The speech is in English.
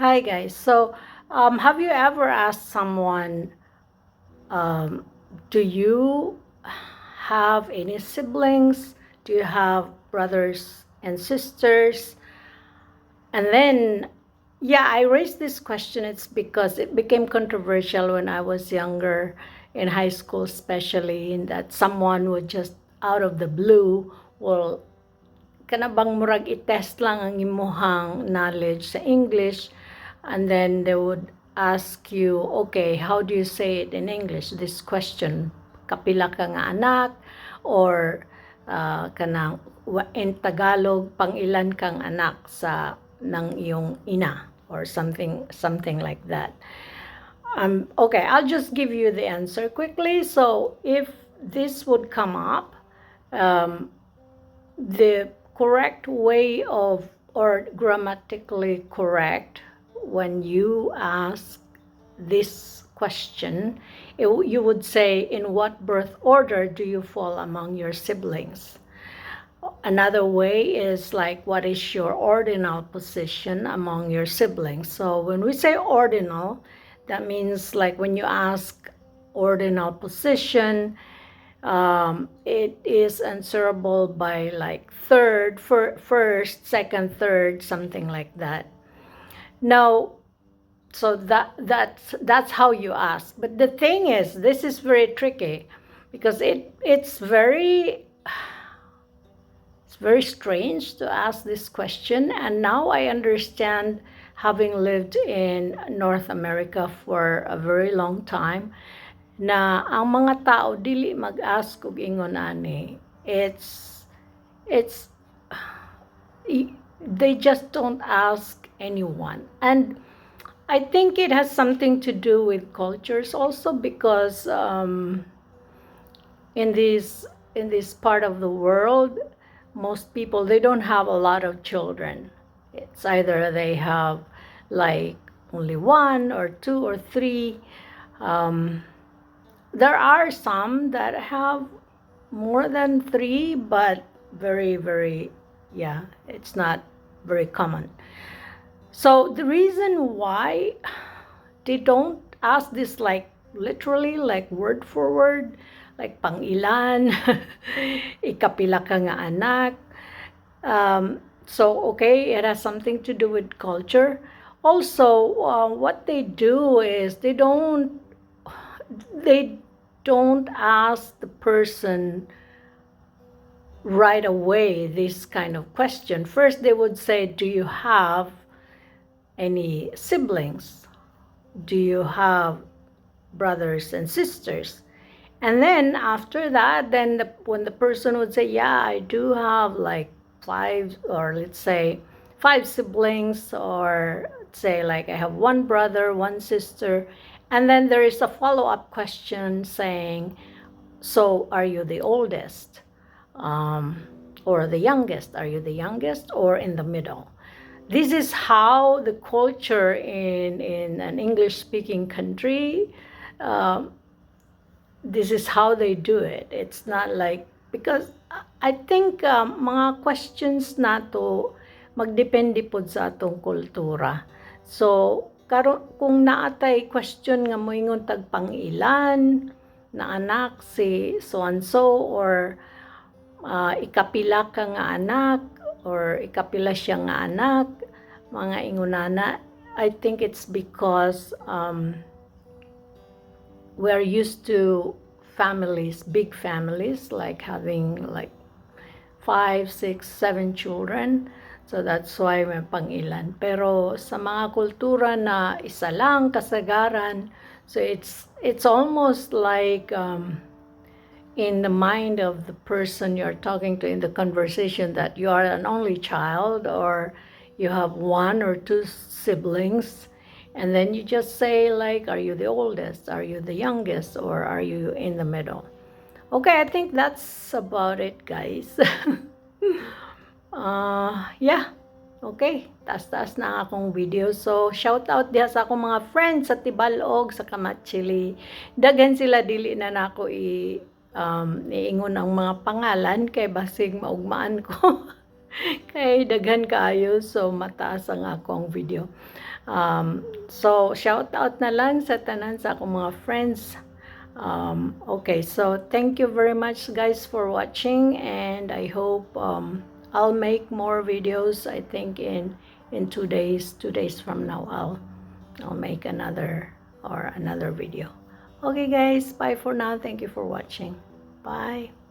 Hi guys. Have you ever asked someone, um, do you have any siblings? Do you have brothers and sisters? And then, yeah, I raised this question. It's because it became controversial when I was younger, in high school especially, in that someone would just out of the blue will kana bang murag i-test lang ang imuhang knowledge sa English, and then they would ask you, okay, how do you say it in English? This question, kapila ka nga anak, or kanang in Tagalog, pangilan kang anak sa ng iyong ina, or something like that. Okay, I'll just give you the answer quickly. So if this would come up, um, the correct way of, or grammatically correct, when you ask this question, you would say, in what birth order do you fall among your siblings? Another way is like, what is your ordinal position among your siblings? So when we say ordinal, that means like when you ask ordinal position, it is answerable by like first, second, third, something like that. Now, so that's how you ask. But the thing is, this is very tricky because it's very strange to ask this question. And now I understand, having lived in North America for a very long time, na ang mga tao dili mag-ask og ingon ani. It's they just don't ask anyone. And I think it has something to do with cultures also, because in this part of the world, most people, they don't have a lot of children. It's either they have like only one or two or three. There are some that have more than three, but very, yeah, it's not very common. So the reason why they don't ask this like literally, like word for word, like pangilan, ikapila ka nga anak. So, okay, it has something to do with culture. Also, what they do is they don't ask the person right away this kind of question. First, they would say, do you have any siblings? Do you have brothers and sisters? And then after that, when the person would say, yeah, I do have like five, or let's say 5 siblings, or say like I have 1 brother, 1 sister, and then there is a follow-up question saying, so are you the oldest? Or the youngest? Are you the youngest or in the middle? This is how the culture in an English-speaking country, this is how they do it. It's not like, because I think mga questions nato magdepende pod sa atong kultura. So karon kung naatay question nga moingon tag pangilan na anak si so and so, or ikapila ka nga anak, or ikapila siya nga anak, mga ingunana, I think it's because we're used to families, big families, like having like 5, 6, 7 children. So that's why may pangilan. Pero sa mga kultura na isa lang kasagaran, so it's almost like in the mind of the person you're talking to in the conversation, that you are an only child, or you have 1 or 2 siblings, and then you just say like, are you the oldest, are you the youngest, or are you in the middle? Okay, I think that's about it, guys. Yeah, okay, taas-taas na ang akong video. So shout out diha sa akong mga friends sa Tibalog, sa Kamatsili. Daghan sila, dili na nako iingon ang mga pangalan kay basig maugmaan ko. Kay daghan kaayo, so mataas ang akong video. So, shout out na lang sa tanan sa akong mga friends. Okay, so thank you very much guys for watching, and I hope I'll make more videos. I think in 2 days from now I'll make another video. Okay guys, bye for now. Thank you for watching. Bye.